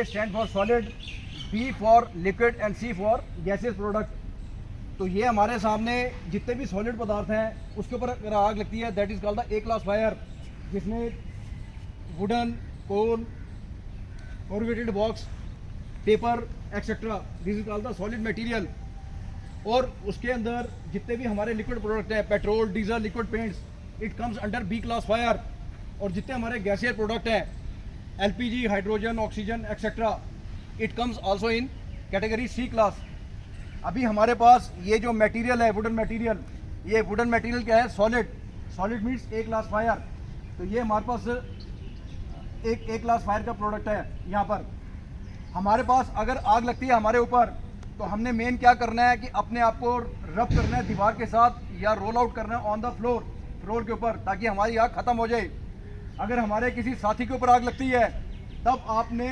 Stand for solid, B for liquid and C for gases product. तो ये हमारे सामने जितने भी सॉलिड पदार्थ हैं उसके ऊपर अगर आग लगती है that is called the A class fire, जिसमें wooden, coal, corrugated box, paper etcetera, this is called the solid material. और उसके अंदर जितने भी हमारे लिक्विड प्रोडक्ट हैं, petrol, diesel, liquid paints, it comes under B class fire. और जितने हमारे गैसियर प्रोडक्ट हैं, LPG, hydrogen, oxygen etcetera, it comes also in category C class. अभी हमारे पास ये जो मटेरियल है वुडन मटेरियल, ये वुडन मटेरियल क्या है? सॉलिड। सॉलिड मीन्स ए क्लास फायर। तो ये हमारे पास एक ए क्लास फायर का प्रोडक्ट है। यहाँ पर हमारे पास अगर आग लगती है हमारे ऊपर, तो हमने मेन क्या करना है कि अपने आप को रब करना है दीवार के साथ या रोल आउट करना है ऑन द फ्लोर के ऊपर, ताकि हमारी आग खत्म हो जाए। अगर हमारे किसी साथी के ऊपर आग लगती है तब आपने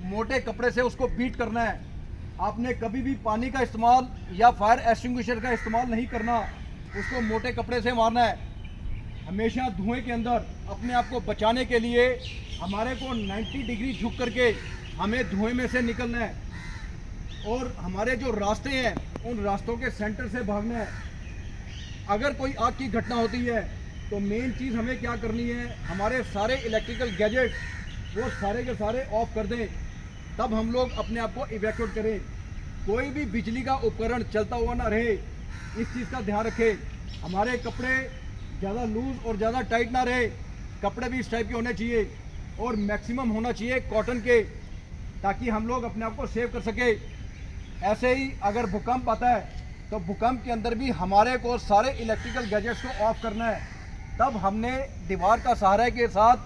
मोटे कपड़े से उसको बीट करना है। आपने कभी भी पानी का इस्तेमाल या फायर एक्सटिंग्विशर का इस्तेमाल नहीं करना, उसको मोटे कपड़े से मारना है। हमेशा धुएं के अंदर अपने आप को बचाने के लिए हमारे को 90 डिग्री झुक करके हमें धुएं में से निकलना है, और हमारे जो रास्ते हैं उन रास्तों के सेंटर से भागना है। अगर कोई आग की घटना होती है तो मेन चीज़ हमें क्या करनी है, हमारे सारे इलेक्ट्रिकल गैजेट वो सारे के सारे ऑफ कर दें, तब हम लोग अपने आप को इवैक्यूएट करें। कोई भी बिजली का उपकरण चलता हुआ ना रहे, इस चीज़ का ध्यान रखें। हमारे कपड़े ज़्यादा लूज और ज़्यादा टाइट ना रहे, कपड़े भी इस टाइप के होने चाहिए और मैक्सिमम होना चाहिए कॉटन के, ताकि हम लोग अपने आप को सेव कर सके। ऐसे ही अगर भूकंप आता है तो भूकंप के अंदर भी हमारे को सारे इलेक्ट्रिकल गैजेट्स को ऑफ करना है। तब हमने दीवार का सहारा के साथ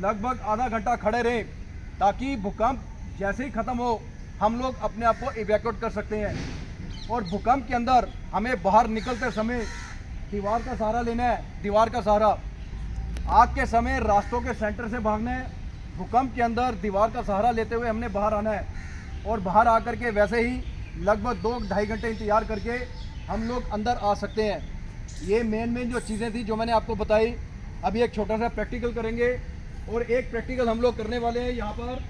लगभग आधा घंटा खड़े रहे, ताकि भूकंप जैसे ही ख़त्म हो हम लोग अपने आप को इवैक्यूएट कर सकते हैं। और भूकंप के अंदर हमें बाहर निकलते समय दीवार का सहारा लेना है। दीवार का सहारा आग के समय रास्तों के सेंटर से भागना है, भूकंप के अंदर दीवार का सहारा लेते हुए हमने बाहर आना है। और बाहर आकर के वैसे ही लगभग 2-2.5 घंटे इंतजार करके हम लोग अंदर आ सकते हैं। ये मेन जो चीज़ें थी जो मैंने आपको बताई। अभी एक छोटा सा प्रैक्टिकल करेंगे, और एक प्रैक्टिकल हम लोग करने वाले हैं यहाँ पर।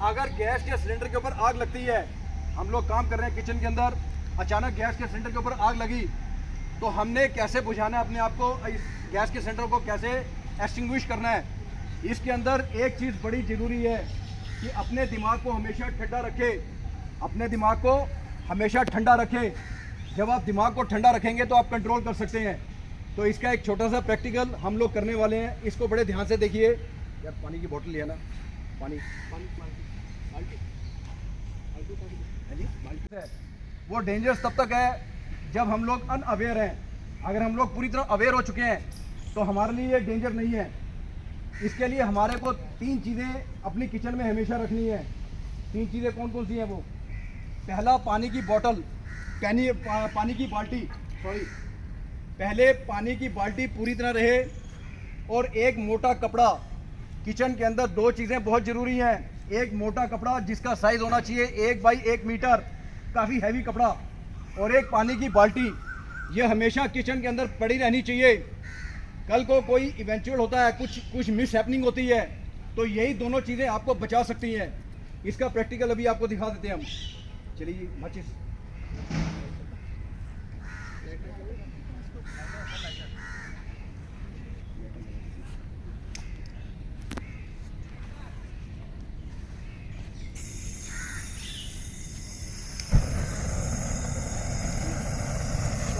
अगर गैस के सिलेंडर के ऊपर आग लगती है, हम लोग काम कर रहे हैं किचन के अंदर, अचानक गैस के सिलेंडर के ऊपर आग लगी, तो हमने कैसे बुझाना है अपने आप को, इस गैस के सिलेंडर को कैसे एक्सटिंग्विश करना है। इसके अंदर एक चीज़ बड़ी ज़रूरी है कि अपने दिमाग को हमेशा ठंडा रखें। अपने दिमाग को हमेशा ठंडा रखें। जब आप दिमाग को ठंडा रखेंगे तो आप कंट्रोल कर सकते हैं। तो इसका एक छोटा सा प्रैक्टिकल हम लोग करने वाले हैं, इसको बड़े ध्यान से देखिए। यार पानी की बोतल लिया ना, पानी वो डेंजरस तब तक है जब हम लोग अनअवेयर हैं। अगर हम लोग पूरी तरह अवेयर हो चुके हैं तो हमारे लिए ये डेंजर नहीं है। इसके लिए हमारे को 3 चीज़ें अपनी किचन में हमेशा रखनी है। 3 चीज़ें कौन कौन सी हैं वो? पहला, पानी की बोतल, पानी की बाल्टी, पहले पानी की बाल्टी पूरी तरह रहे, और एक मोटा कपड़ा। किचन के अंदर 2 चीज़ें बहुत ज़रूरी हैं। एक मोटा कपड़ा जिसका साइज़ होना चाहिए 1 बाई 1 मीटर, काफ़ी हैवी कपड़ा, और एक पानी की बाल्टी। ये हमेशा किचन के अंदर पड़ी रहनी चाहिए। कल को कोई इवेंचुअल होता है, कुछ मिस हैपनिंग होती है, तो यही दोनों चीज़ें आपको बचा सकती हैं। इसका प्रैक्टिकल अभी आपको दिखा देते हैं हम। चलिए माचिस।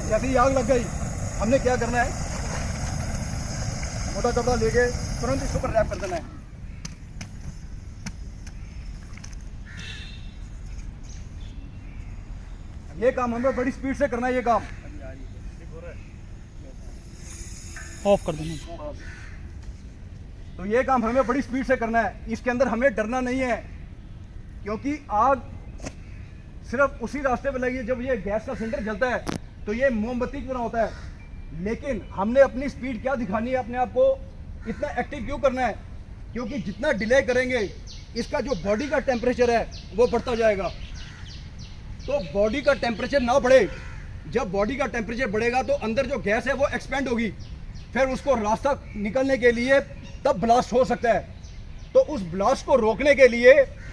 जैसे ही आग लग गई, हमने क्या करना है, मोटा कपड़ा लेके तुरंत इसके ऊपर रैप कर देना है। ये काम हमें बड़ी स्पीड से करना है। ये काम ऑफ कर देना। तो ये काम हमें बड़ी स्पीड से करना है। इसके अंदर हमें डरना नहीं है, क्योंकि आग सिर्फ उसी रास्ते पे लगी है जब ये गैस का सिलेंडर जलता है, तो ये मोमबत्ती की तरह होता है। लेकिन हमने अपनी स्पीड क्या दिखानी है, अपने आप को इतना एक्टिव क्यों करना है? क्योंकि जितना डिले करेंगे इसका जो बॉडी का टेम्परेचर है वो बढ़ता जाएगा। तो बॉडी का टेम्परेचर ना बढ़े। जब बॉडी का टेम्परेचर बढ़ेगा तो अंदर जो गैस है वो एक्सपेंड होगी, फिर उसको रास्ता निकलने के लिए तब ब्लास्ट हो सकता है। तो उस ब्लास्ट को रोकने के लिए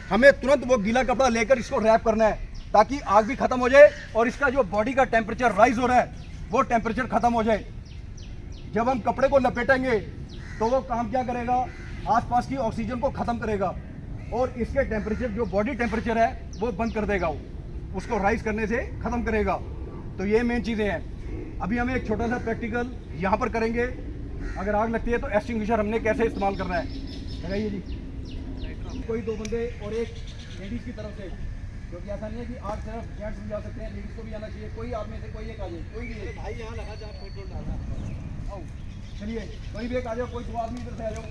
हमें तुरंत वो गीला कपड़ा लेकर इसको रैप करना है ताकि आग भी खत्म हो जाए और इसका जो बॉडी का टेम्परेचर राइज हो रहा है वो टेम्परेचर खत्म हो जाए। जब हम कपड़े को लपेटेंगे तो वो काम क्या करेगा, आसपास की ऑक्सीजन को खत्म करेगा और इसके टेम्परेचर जो बॉडी टेम्परेचर है वो बंद कर देगा, वो उसको राइज करने से खत्म करेगा। तो ये मेन चीज़ें हैं। अभी हमें एक छोटा सा प्रैक्टिकल यहाँ पर करेंगे। अगर आग लगती है तो एक्सटिंग्विशर हमने कैसे इस्तेमाल करना है, लगाइए जी। कोई दो बंदे और एक लेडीज़ की तरफ से, क्योंकि ऐसा नहीं है कि आग सिर्फ जेंट्स भी जा सकते हैं, लेडीज़ को भी आना चाहिए। कोई आप में से कोई एक आ जाए, कोई भी भाई यहाँ लगा जहाँ पेट्रोल डालना। आओ चलिए, कोई भी एक आ जाओ, कोई दो आदमी इधर से आ जाओ।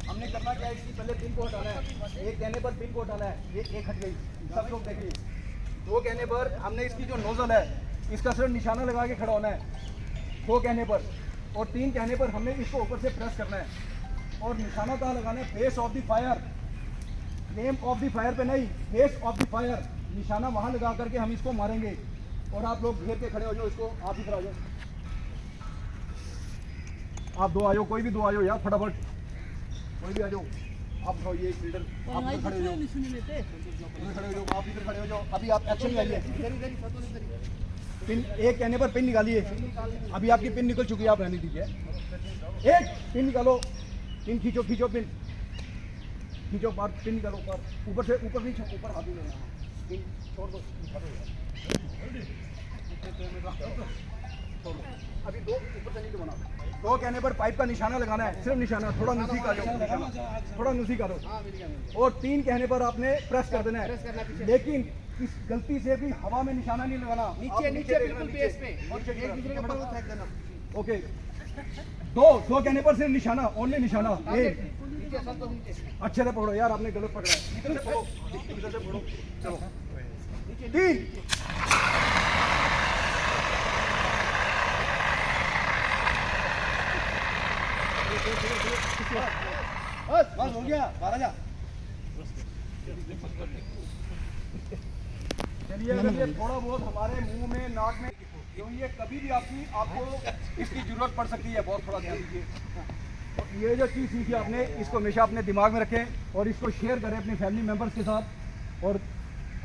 हमने करना क्या है, इसकी पहले पिन को हटाना है। एक कहने पर पिन को हटाना है, ये एक हट गई, सब लोग देखिए। दो कहने पर हमने इसकी जो नोजल है इसका सिर्फ निशाना लगा के खड़ा होना है, दो कहने पर। और तीन कहने पर हमने इसको ऊपर से प्रेस करना है और निशाना कहाँ लगाना है, face of the fire, flame of the fire पे नहीं, फेस ऑफ द फायर। निशाना वहाँ लगा करके हम इसको मारेंगे। और आप लोग घेर के खड़े हो जाओ इसको, आप इधर आ जाओ, आप दो आ जाओ, कोई भी दो आ जाओ यार, फटाफट कोई भी आ जाओ। आप उठाओ ये फिल्टर, आप इधर खड़े हो जाओ, इधर खड़े हो जाओ, आप इधर खड़े हो जाओ। अभी आप एक्शन में आइए। पिन एक कहने पर पिन निकालिए। अभी आपकी पिन निकल चुकी है, आप रहने दीजिए। एक पिन निकालो, पिन खींचो, खींचो पिन खींचो, बार पिन निकालो, ऊपर से ऊपर नहीं, ऊपर हाथ में पिन छोड़ दो, अभी दो ऊपर से नहीं बना। दो कहने पर पाइप का निशाना लगाना है, सिर्फ निशाना, थोड़ा नजदीक आ जाओ, थोड़ा नजदीक आ दो। और तीन कहने पर आपने प्रेस कर देना है, लेकिन इस गलती से भी हवा में निशाना नहीं लगाना, नीचे नीचे बिल्कुल बेस पे, और एक दूसरे के ऊपर फेंक देना। ओके, दो कहने पर सिर्फ निशाना, ओनली निशाना। एक अच्छे से पकड़ो यार, आपने गलत पकड़ा है, इधर से पकड़ो, इधर से पकड़ो, चलो। तीन बस हो गया, बाहर जा। चलिए, अगर ये थोड़ा बहुत हमारे मुंह में, नाक में, क्योंकि ये कभी भी आपको इसकी जरूरत पड़ सकती है, बहुत थोड़ा ध्यान दीजिए। तो ये जो चीज़ सीखी आपने, इसको हमेशा अपने दिमाग में रखें और इसको शेयर करें अपने फैमिली मेम्बर्स के साथ। और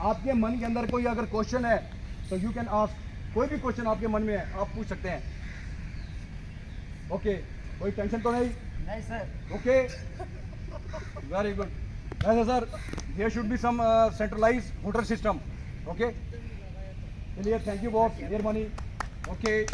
आपके मन के अंदर कोई अगर क्वेश्चन है तो यू कैन आस्क, कोई भी क्वेश्चन आपके मन में है आप पूछ सकते हैं। ओके, कोई टेंशन तो नहीं? नहीं सर। Okay, very good. वैसे sir, there should be some centralize hotel system. Okay, चलिए, थैंक यू बहुत, मेहरबानी। ओके।